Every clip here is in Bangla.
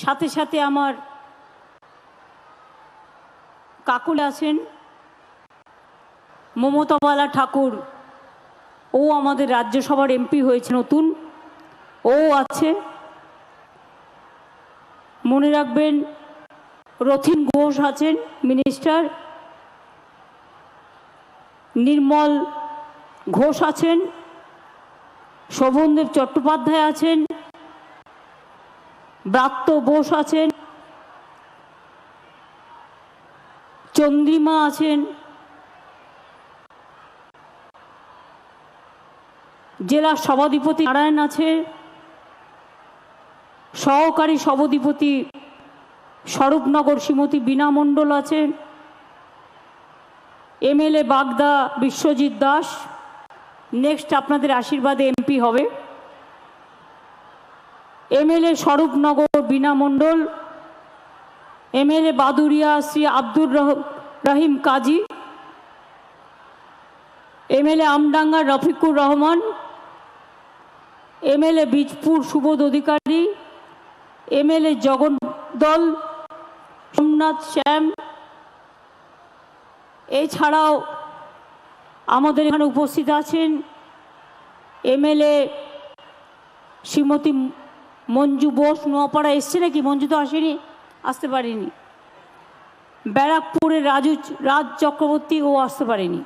সাথে সাথে আমার কাকুল আছেন মমতাবালা ঠাকুর, ও আমাদের রাজ্যসভার এমপি হয়েছে নতুন, ও আছে। মনে রাখবেন রথিন ঘোষ আছেন মিনিস্টার, নির্মল ঘোষ আছেন, শোভনদেব চট্টোপাধ্যায় আছেন, ব্রাত্য বোস আছেন, চন্দ্রিমা আছেন, জেলা সভাধিপতি নারায়ণ আছে, সহকারী সভাধিপতি স্বরূপনগর শ্রীমতী বীণা মণ্ডল আছেন, এমএলএ বাগদা বিশ্বজিৎ দাস নেক্সট আপনাদের আশীর্বাদে এমপি হবে, এমএলএ স্বরূপনগর বীণা মণ্ডল, এমএলএ বাদুরিয়া শ্রী আব্দুর রহিম কাজী, এমএলএ আমডাঙ্গা রফিকুর রহমান, এমএলএ বীজপুর সুবোধ অধিকারী, এমএলএ জগদ্দল সোমনাথ শ্যাম। এছাড়াও আমাদের এখানে উপস্থিত আছেন এমএলএ শ্রীমতী মঞ্জু বোস, নোয়াপাড়া এসছে নাকি? মঞ্জু তো আসেনি, আসতে পারেনি। ব্যারাকপুরের রাজ চক্রবর্তী, ও আসতে পারেনি।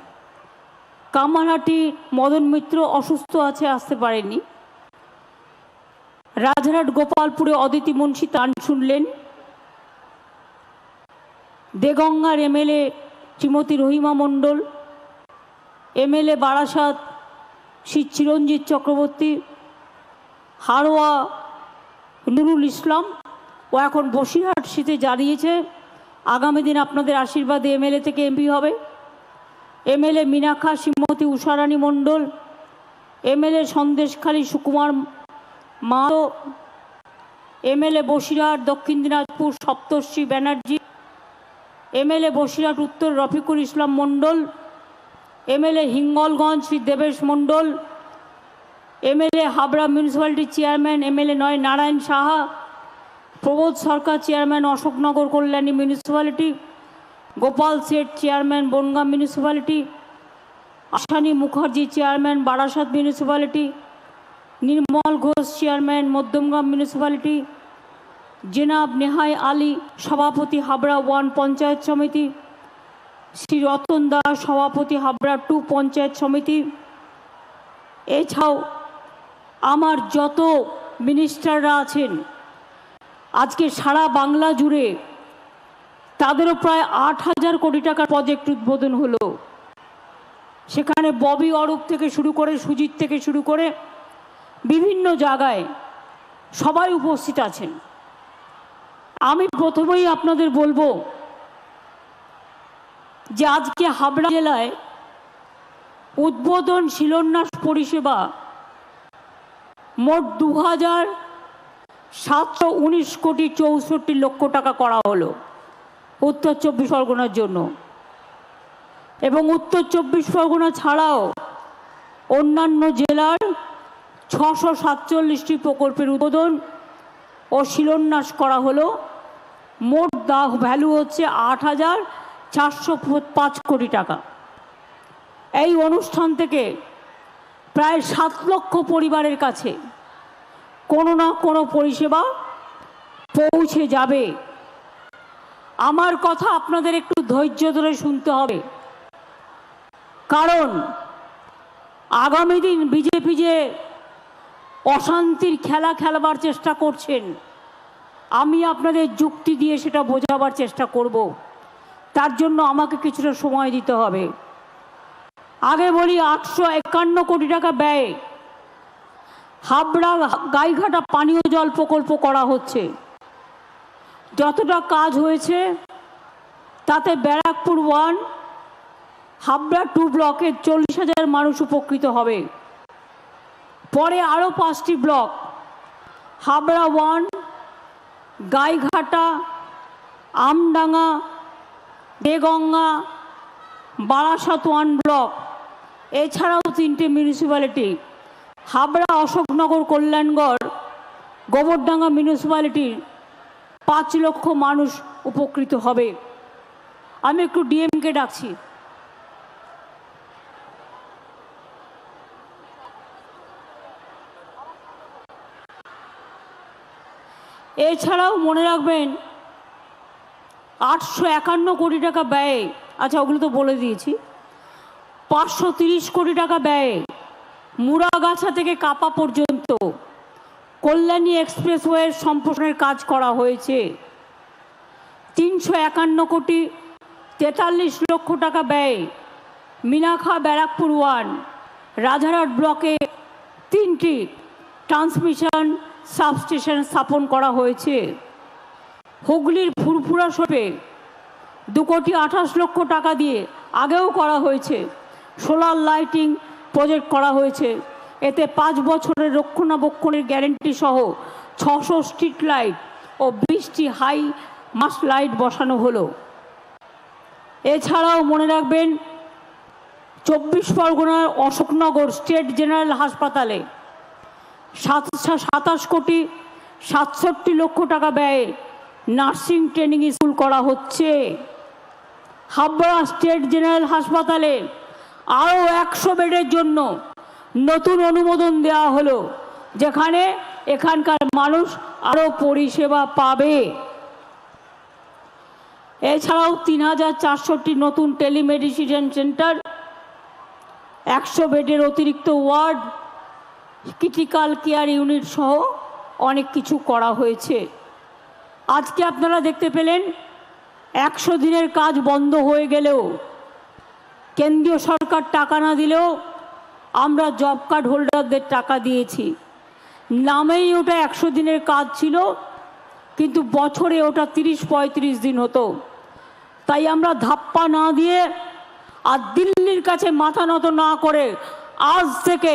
কামারহাটি মদন মিত্র অসুস্থ আছে, আসতে পারেনি। রাজহাট গোপালপুরে অদিতি মুন্সি তান শুনলেন। দেগঙ্গার এমএলএ শ্রীমতী রহিমা মণ্ডল, এমএলএ বারাসাত শ্রী চিরঞ্জিত চক্রবর্তী, হাড়োয়া নুরুল ইসলাম, ও এখন বসিরহাট সিটে দাঁড়িয়েছে, আগামী দিন আপনাদের আশীর্বাদে এমএলএ থেকে এমপি হবে। MLA Minakhan Shrimati Usharani Mondal, MLA Sandeshkhali Sukumar Mahato, MLA Basirhat Dakshin Dinajpur Saptarshi Banerjee, MLA Basirhat Uttar Rafikul Islam Mondal, MLA Hingalganj Shri Debesh Mondal, MLA Habra municipality chairman MLA Narayan Saha, Prabodh Sarkar chairman Ashoknagar Kalyani municipality, Gopal Sheth chairman Bangaon municipality, Ashani Mukherjee chairman Barasat municipality, Nirmal Ghosh chairman Madhyamgram municipality, জেনাব নেহাই আলী সভাপতি হাবড়া 1 পঞ্চায়েত সমিতি, শ্রী রতন দাস সভাপতি হাবড়া 2 পঞ্চায়েত সমিতি। এছাড়াও আমার যত মিনিস্টাররা আছেন আজকে সারা বাংলা জুড়ে, তাদেরও প্রায় 8,000 কোটি টাকার প্রজেক্ট উদ্বোধন হলো। সেখানে ববি অরূপ থেকে শুরু করে, সুজিত থেকে শুরু করে বিভিন্ন জায়গায় সবাই উপস্থিত আছেন। আমি প্রথমেই আপনাদের বলবো যে আজকে হাবড়া জেলায় উদ্বোধন শিলান্যাস পরিষেবা মোট 2,719 কোটি 64 লক্ষ টাকা করা হলো উত্তর 24 পরগনার জন্য, এবং উত্তর 24 পরগনা ছাড়াও অন্যান্য জেলার 647টি প্রকল্পের উদ্বোধন ও শিলান্যাস করা হলো। মোট ভ্যালু হচ্ছে 8,405 কোটি টাকা। এই অনুষ্ঠান থেকে প্রায় 7 লক্ষ পরিবারের কাছে কোনো না কোনো পরিষেবা পৌঁছে যাবে। আমার কথা আপনাদের একটু ধৈর্য ধরে শুনতে হবে, কারণ আগামী দিন বিজেপি যে অশান্তির খেলা খেলবার চেষ্টা করছেন, আমি আপনাদের যুক্তি দিয়ে সেটা বোঝাবার চেষ্টা করব। তার জন্য আমাকে কিছুটা সময় দিতে হবে। আগে বলি, 851 কোটি টাকা ব্যয়ে হাবড়া গাইঘাটা পানীয় জল প্রকল্প করা হচ্ছে। যতটা কাজ হয়েছে তাতে ব্যারাকপুর 1, হাবড়া 2 ব্লকের 40,000 মানুষ উপকৃত হবে। পরে আরও 5টি ব্লক, হাবড়া 1, গাইঘাটা, আমডাঙ্গা, দেগঙ্গা, বারাসাত 1 ব্লক, এছাড়াও 3টে মিউনিসিপ্যালিটি, হাবড়া, অশোকনগর, কল্যাণগড়, গোবরডাঙ্গা মিউনিসিপ্যালিটির 5 লক্ষ মানুষ উপকৃত হবে। আমি একটু ডিএমকে ডাকছি। এছাড়াও মনে রাখবেন 851 কোটি টাকা ব্যয়, আচ্ছা ওগুলো তো বলে দিয়েছি, 530 কোটি টাকা ব্যয় মুড়াগাছা থেকে কাপা পর্যন্ত কল্যাণী এক্সপ্রেসওয়ের সম্প্রসারণের কাজ করা হয়েছে। 351 কোটি 43 লক্ষ টাকা ব্যয় মিনাখা ব্যারাকপুর 1 রাজারহাট ব্লকে 3টি ট্রান্সমিশন সাবস্টেশন স্থাপন করা হয়েছে। হুগলির ফুরফুরা শোপে 2 কোটি 28 লক্ষ টাকা দিয়ে আগেও করা হয়েছে সোলার লাইটিং প্রজেক্ট করা হয়েছে। এতে 5 বছরের রক্ষণাবেক্ষণের গ্যারেন্টি সহ 600 স্ট্রিট লাইট ও 20টি হাই মাস্ট লাইট বসানো হলো। এছাড়াও মনে রাখবেন 24 পরগনার অশোকনগর স্টেট জেনারেল হাসপাতালে 27 কোটি 67 লক্ষ টাকা ব্যয়ে নার্সিং ট্রেনিং স্কুল করা হচ্ছে। হাবড়া স্টেট জেনারেল হাসপাতালে আরও 100 বেডের জন্য নতুন অনুমোদন দেওয়া হলো, যেখানে এখানকার মানুষ আরও পরিষেবা পাবে। এছাড়াও 3400টি নতুন টেলিমেডিসিন সেন্টার, 100 বেডের অতিরিক্ত ওয়ার্ড, ক্রিটিক্যাল কেয়ার ইউনিট সহ অনেক কিছু করা হয়েছে। আজকে আপনারা দেখতে পেলেন 100 দিনের কাজ বন্ধ হয়ে গেলেও, কেন্দ্রীয় সরকার টাকা না দিলেও আমরা জব কার্ড হোল্ডারদের টাকা দিয়েছি। নামেই ওটা 100 দিনের কাজ ছিল, কিন্তু বছরে ওটা 30-35 দিন হতো। তাই আমরা ধাপ্পা না দিয়ে আর দিল্লির কাছে মাথা নত না করে আজ থেকে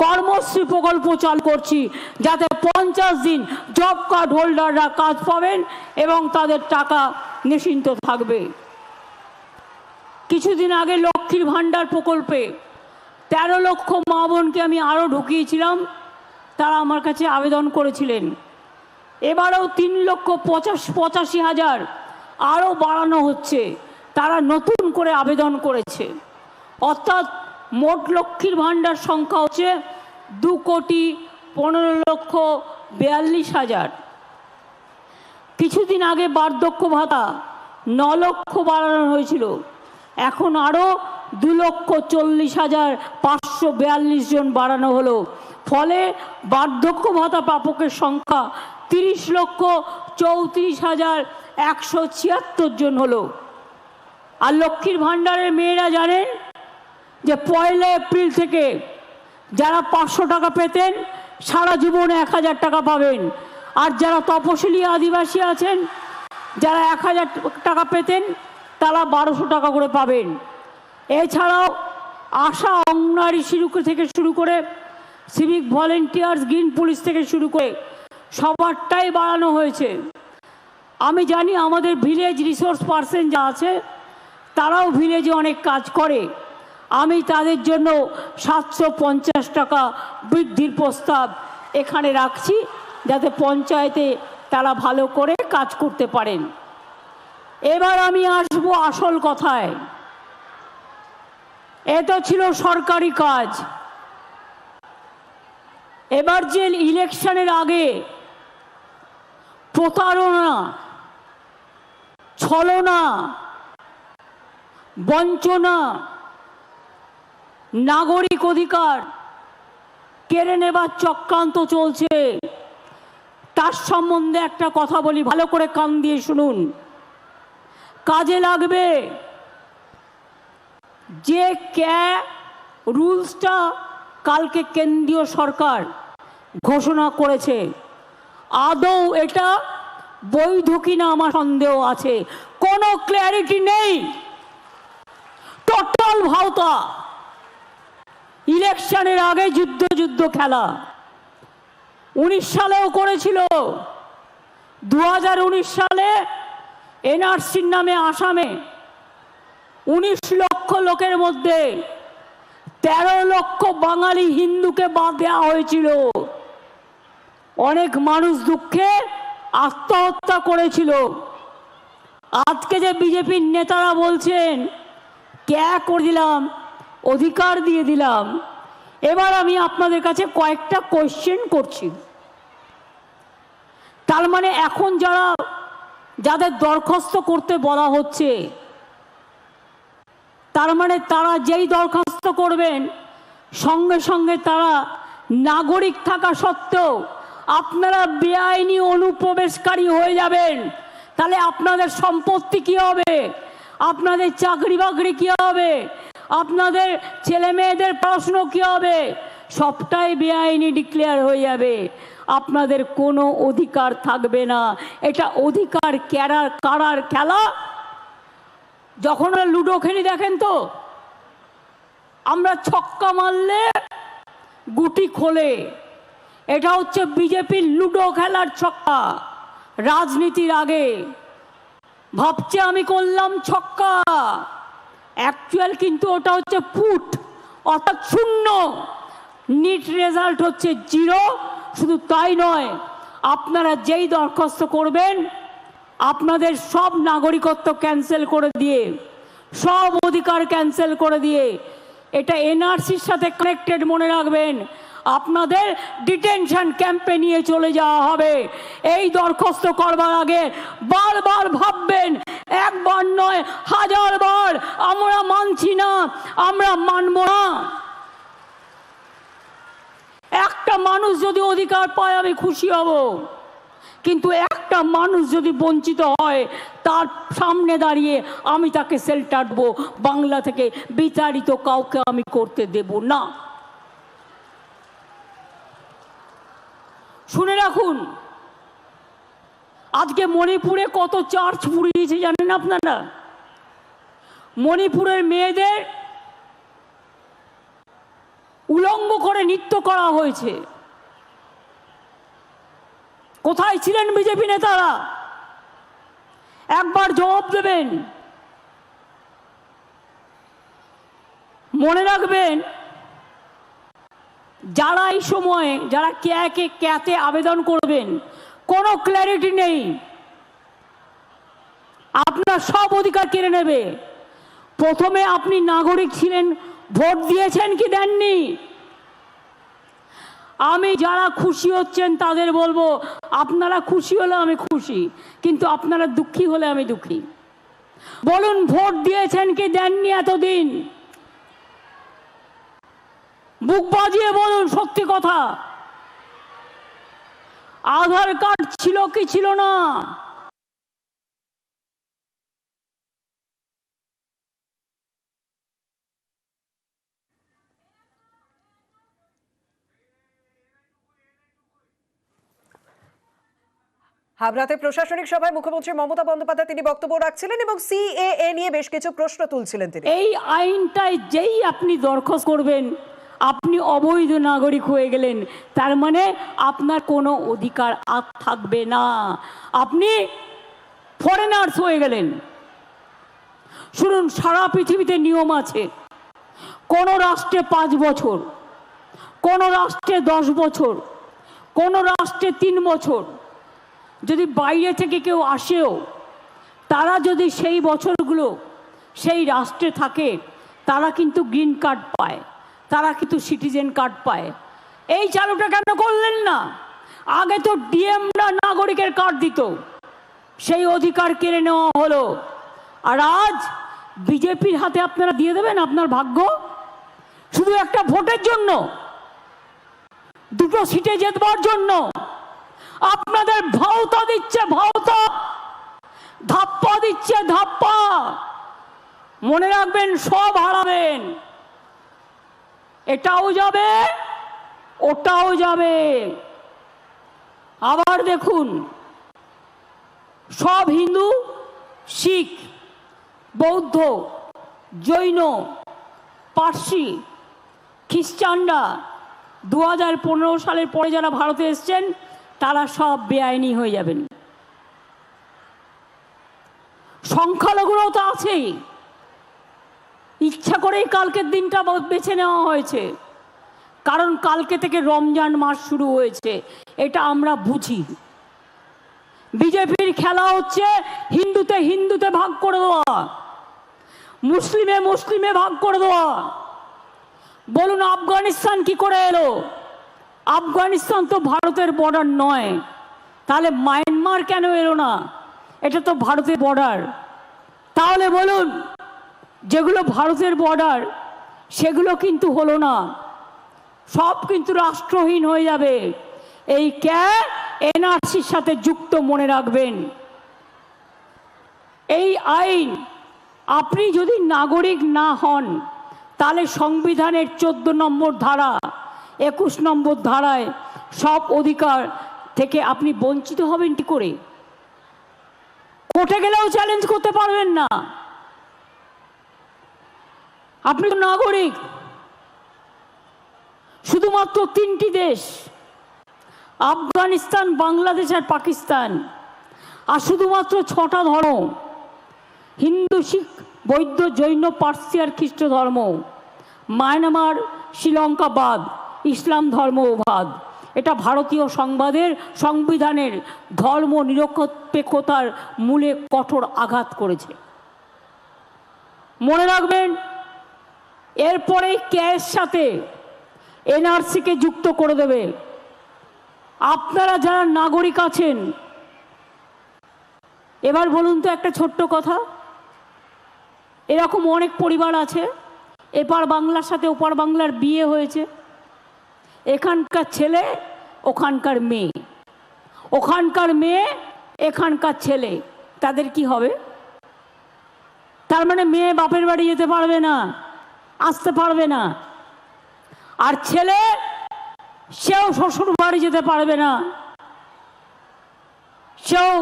কর্মশ্রী প্রকল্প চালু করছি, যাতে 50 দিন জব কার্ড হোল্ডাররা কাজ পাবেন এবং তাদের টাকা নিশ্চিন্ত থাকবে। কিছুদিন আগে লক্ষ্মীর ভাণ্ডার প্রকল্পে 13 লক্ষ মা বোনকে আমি আরও ঢুকিয়েছিলাম, তারা আমার কাছে আবেদন করেছিলেন। এবারেও 3,85,000 আরও বাড়ানো হচ্ছে, তারা নতুন করে আবেদন করেছে। অর্থাৎ মোট লক্ষ্মীর ভাণ্ডার সংখ্যা হচ্ছে 2,15,42,000। কিছুদিন আগে বার্ধক্য ভাতা 9 লক্ষ বাড়ানো হয়েছিল, এখন আরও 2,40,542 জন বাড়ানো হলো। ফলে বার্ধক্য ভাতা প্রাপকের সংখ্যা 30,34,176 জন হলো। আর লক্ষ্মীর ভাণ্ডারের মেয়েরা জানেন যে 1 এপ্রিল থেকে যারা 500 টাকা পেতেন সারা জীবনে 1000 টাকা পাবেন। আর যারা তপশিলি আদিবাসী আছেন, যারা 1000 টাকা পেতেন, তারা 1200 টাকা করে পাবেন। এছাড়াও আশা অঙ্গনারী থেকে শুরু করে সিভিক ভলেন্টিয়ার্স, গ্রিন পুলিশ থেকে শুরু করে সবারটাই বাড়ানো হয়েছে। আমি জানি আমাদের ভিলেজ রিসোর্স পার্সন যা আছে তারাও ভিলেজে অনেক কাজ করে। আমি তাদের জন্য 750 টাকা বৃদ্ধির প্রস্তাব এখানে রাখছি, যাতে পঞ্চায়েতে তারা ভালো করে কাজ করতে পারেন। এবার আমি আসব আসল কথায়। এটা ছিল সরকারি কাজ। এবার যে ইলেকশনের আগে প্রতারণা, ছলনা, বঞ্চনা, নাগরিক অধিকার কেড়ে নেবার চক্রান্ত চলছে, তার সম্বন্ধে একটা কথা বলি, ভালো করে কান দিয়ে শুনুন, কাজে লাগবে। যে রুলসটা কালকে কেন্দ্রীয় সরকার ঘোষণা করেছে, আদৌ এটা বৈধ কিনা আমার সন্দেহ আছে। কোনো ক্ল্যারিটি নেই, টোটাল ভাওতা। ইলেকশনের আগে যুদ্ধ খেলা 19 সালেও করেছিল। 2019 সালে এনআরসির নামে আসামে 19 লক্ষ লোকের মধ্যে 13 লক্ষ বাঙালি হিন্দুকে বাদ দেওয়া হয়েছিল। অনেক মানুষ দুঃখে আত্মহত্যা করেছিল। আজকে যে বিজেপির নেতারা বলছেন ক্যা করে দিলাম, অধিকার দিয়ে দিলাম, এবার আমি আপনাদের কাছে কয়েকটা কোয়েশ্চেন করছি। তার মানে এখন যাদের দরখাস্ত করতে বলা হচ্ছে, তার মানে তারা যেই দরখাস্ত করবেন সঙ্গে সঙ্গে তারা নাগরিক থাকা সত্ত্বেও আপনারা বেআইনি অনুপ্রবেশকারী হয়ে যাবেন। তাহলে আপনাদের সম্পত্তি কি হবে, আপনাদের চাকরি বাকরি কি হবে, আপনাদের ছেলে মেয়েদের পড়াশুনো কি হবে, সবটাই বেআইনি ডিক্লেয়ার হয়ে যাবে। আপনাদের কোনো অধিকার থাকবে না। এটা অধিকার কারার খেলা। যখন লুডো খেলি দেখেন তো, আমরা ছক্কা মারলে গুটি খোলে, এটা হচ্ছে বিজেপির লুডো খেলার ছক্কা। রাজনীতির আগে ভাবছে আমি করলাম ছক্কা, অ্যাকচুয়াল কিন্তু ওটা হচ্ছে পুট, অর্থাৎ শূন্য। নিট রেজাল্ট হচ্ছে 0। শুধু তাই নয়, আপনারা যেই দরখাস্ত করবেন আপনাদের সব নাগরিকত্ব ক্যান্সেল করে দিয়ে, সব অধিকার ক্যান্সেল করে দিয়ে, এটা এনআরসির সাথে কানেক্টেড, মনে রাখবেন, আপনাদের ডিটেনশন ক্যাম্পে নিয়ে চলে যাওয়া হবে। এই দরখাস্ত করবার আগে বারবার ভাববেন, একবার নয় 1000 বার, আমরা মানছি না, আমরা মানব না। একটা মানুষ যদি অধিকার পায় আমি খুশি হব, কিন্তু একটা মানুষ যদি বঞ্চিত হয় তার সামনে দাঁড়িয়ে আমি তাকে শেল্টার দেবো। বাংলা থেকে বিতাড়িত কাউকে আমি করতে দেব না। শুনে রাখুন, আজকে মণিপুরে কত চার্চ পুড়িয়েছে জানেন আপনারা? মণিপুরের মেয়েদের উলঙ্গ করে নৃত্য করা হয়েছে। কোথায় ছিলেন বিজেপি নেতারা? একবার জবাব দেবেন। মনে রাখবেন, যারা এই সময়ে যারা ক্যাতে আবেদন করবেন, কোনো ক্ল্যারিটি নেই, আপনার সব অধিকার কেড়ে নেবে। প্রথমে আপনি নাগরিক ছিলেন, ভোট দিয়েছেন কি দেননি? আমি যারা খুশি হচ্ছেন তাদের বলবো, আপনারা খুশি হলে আমি খুশি, কিন্তু আপনারা দুঃখী হলে আমি দুঃখী। বলুন, ভোট দিয়েছেন কি দেননি এতদিন? বুক বাজিয়ে বলুন সত্যি কথা। আধার কার্ড ছিল কি ছিল না? হাবড়াতে প্রশাসনিক সভায় মুখ্যমন্ত্রী মমতা বন্দ্যোপাধ্যায় তিনি বক্তব্য রাখছিলেন এবং সিএএ নিয়ে বেশ কিছু প্রশ্ন তুলছিলেন তিনি। এই আইনটায় যেই আপনি দরখাস্ত করবেন আপনি অবৈধ নাগরিক হয়ে গেলেন, তার মানে আপনার কোনো অধিকার আর থাকবে না, আপনি ফরেনার্স হয়ে গেলেন। শুনুন, সারা পৃথিবীতে নিয়ম আছে। কোন রাষ্ট্রে 5 বছর, কোন রাষ্ট্রে 10 বছর, কোন রাষ্ট্রে 3 বছর। যদি বাইরে থেকে কেউ আসেও, তারা যদি সেই বছরগুলো সেই রাষ্ট্রে থাকে, তারা কিন্তু গ্রিন কার্ড পায়, তারা কিন্তু সিটিজেন কার্ড পায়। এই চালুটা কেন করলেন না? আগে তো ডিএমরা নাগরিকের কার্ড দিত, সেই অধিকার কেড়ে নেওয়া হলো। আর আজ বিজেপির হাতে আপনারা দিয়ে দেবেন আপনার ভাগ্য, শুধু একটা ভোটের জন্য, 2টো সিটে জেতবার জন্য। আপনাদের ভাওতা দিচ্ছে ভাওতা, ধাপ্পা দিচ্ছে ধাপ্পা। মনে রাখবেন, সব হারাবেন, এটাও যাবে ওটাও যাবে। আবার দেখুন, সব হিন্দু, শিখ, বৌদ্ধ, জৈন, পার্সি, খ্রিস্টানরা 2015 সালের পরে যারা ভারতে এসছেন তারা সব বেআইনি হয়ে যাবেন। সংখ্যালঘুরাও তো আছেই। ইচ্ছা করেই কালকের দিনটা বেছে নেওয়া হয়েছে, কারণ কালকে থেকে রমজান মাস শুরু হয়েছে, এটা আমরা বুঝি। বিজেপির খেলা হচ্ছে হিন্দুতে হিন্দুতে ভাগ করে দেওয়া, মুসলিমে মুসলিমে ভাগ করে দেওয়া। বলুন আফগানিস্তান কি করে এলো? আফগানিস্তান তো ভারতের বর্ডার নয়, তাহলে মায়ানমার কেন এলো না? এটা তো ভারতের বর্ডার। তাহলে বলুন যেগুলো ভারতের বর্ডার সেগুলো কিন্তু হলো না, সব কিন্তু রাষ্ট্রহীন হয়ে যাবে। এই এনআরসির সাথে যুক্ত, মনে রাখবেন। এই আইন, আপনি যদি নাগরিক না হন তাহলে সংবিধানের 14 নম্বর ধারা 21 নম্বর ধারায় সব অধিকার থেকে আপনি বঞ্চিত হবেন কি করে? কোর্টে গেলেও চ্যালেঞ্জ করতে পারবেন না। আপনি তো নাগরিক। শুধুমাত্র 3টি দেশ, আফগানিস্তান, বাংলাদেশ আর পাকিস্তান, আর শুধুমাত্র 6টা ধর্ম, হিন্দু, শিখ, বৌদ্ধ, জৈন, পার্সি আর খ্রিস্ট ধর্ম, মায়ানমার, শ্রীলঙ্কা বাদ, ইসলাম ধর্ম বাদ। এটা ভারতীয় সংবিধানের ধর্ম নিরপেক্ষতার মূলে কঠোর আঘাত করেছে, মনে রাখবেন। এরপরে কের সাথে এনআরসিকে যুক্ত করে দেবে। আপনারা যারা নাগরিক আছেন, এবার বলুন তো একটা ছোট্ট কথা, এরকম অনেক পরিবার আছে, এপার বাংলার সাথে ওপার বাংলার বিয়ে হয়েছে, এখানকার ছেলে ওখানকার মেয়ে, ওখানকার মেয়ে এখানকার ছেলে, তাদের কি হবে? তার মানে মেয়ে বাপের বাড়ি যেতে পারবে না, আসতে পারবে না, আর ছেলে সেও শ্বশুর বাড়ি যেতে পারবে না, সেও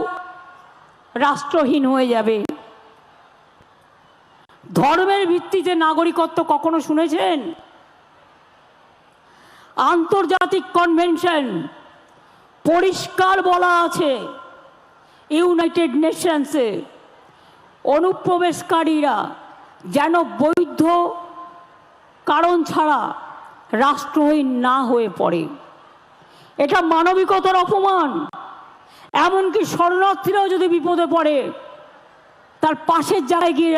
রাষ্ট্রহীন হয়ে যাবে। ধর্মের ভিত্তিতে নাগরিকত্ব কখনো শুনেছেন? আন্তর্জাতিক কনভেনশন পরিষ্কার বলা আছে, ইউনাইটেড নেশনসে অনুপ্রবেশকারীরা যেন বৈধ কারণ ছাড়া রাষ্ট্রহীন না হয়ে পড়ে। এটা মানবিকতার অপমান। এমনকি শরণার্থীরাও যদি বিপদে পড়ে তার পাশের জায়গায় গিয়ে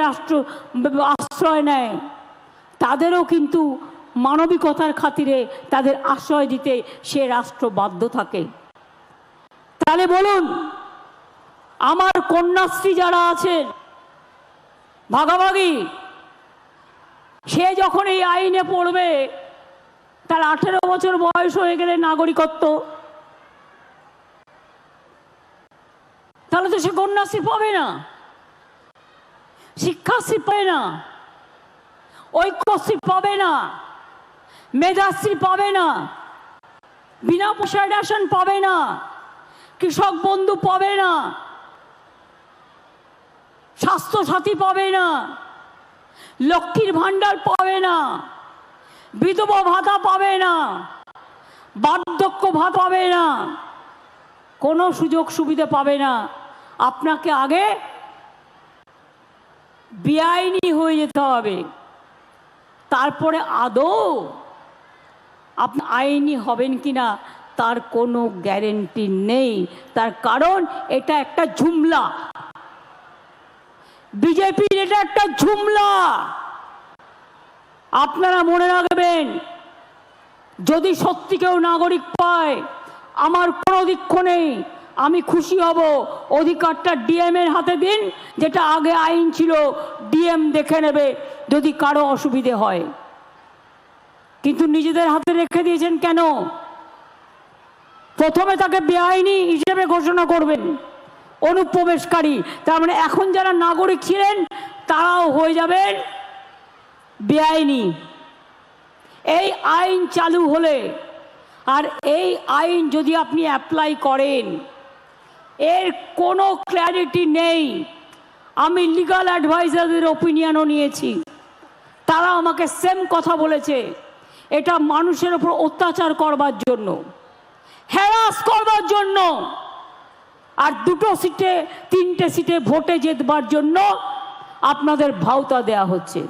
আশ্রয় নেয়, তাদেরও কিন্তু মানবিকতার খাতিরে তাদের আশ্রয় দিতে সে রাষ্ট্র বাধ্য থাকে। তাহলে বলুন, আমার কন্যাশ্রী যারা আছেন ভাগাভাগি, সে যখন এই আইনে পড়বে তার 18 বছর বয়স হয়ে গেলে নাগরিকত্ব, তাহলে তো সে কন্যাশ্রী পাবে না, শিক্ষাশ্রী পাবে না, ঐক্যশ্রী পাবে না, মেধাশ্রী পাবে না, বিনা পয়সায় রেশন পাবে না, কৃষক বন্ধু পাবে না, স্বাস্থ্যসাথী পাবে না, লক্ষ্মীর ভাণ্ডার পাবে না, বিধবা ভাতা পাবে না, বার্ধক্য ভাতা পাবে না, কোনো সুযোগ সুবিধা পাবে না। আপনাকে আগে বেআইনি হয়ে যেতে হবে, তারপরে আদৌ আপনি আইনি হবেন কিনা তার কোনো গ্যারেন্টি নেই। তার কারণ এটা একটা ঝুমলা, বিজেপির এটা একটা ঝুমলা। আপনারা মনে রাখবেন, যদি সত্যি কেউ নাগরিক পায়, আমার কোনো দুঃখ নেই, আমি খুশি হব। অধিকারটা ডিএম এর হাতে দিন, যেটা আগে আইন ছিল ডিএম দেখে নেবে যদি কারো অসুবিধে হয়। কিন্তু নিজেদের হাতে রেখে দিয়েছেন কেন? প্রথমে তাকে বেআইনি হিসেবে ঘোষণা করবেন, অনুপ্রবেশকারী। তার মানে এখন যারা নাগরিক ছিলেন তারাও হয়ে যাবেন বেআইনি। এই আইন চালু হলে, আর এই আইন যদি আপনি অ্যাপ্লাই করেন, এর কোনো ক্ল্যারিটি নেই। আমি লিগাল অ্যাডভাইজারদের ওপিনিয়নও নিয়েছি, তারা আমাকে সেম কথা বলেছে, এটা মানুষের উপর অত্যাচার করবার জন্য, হ্যারাস করবার জন্য, আর 2 সিটে 3টে সিটে ভোটে জেতবার জন্য আপনাদের ভাওতা দেয়া হচ্ছে।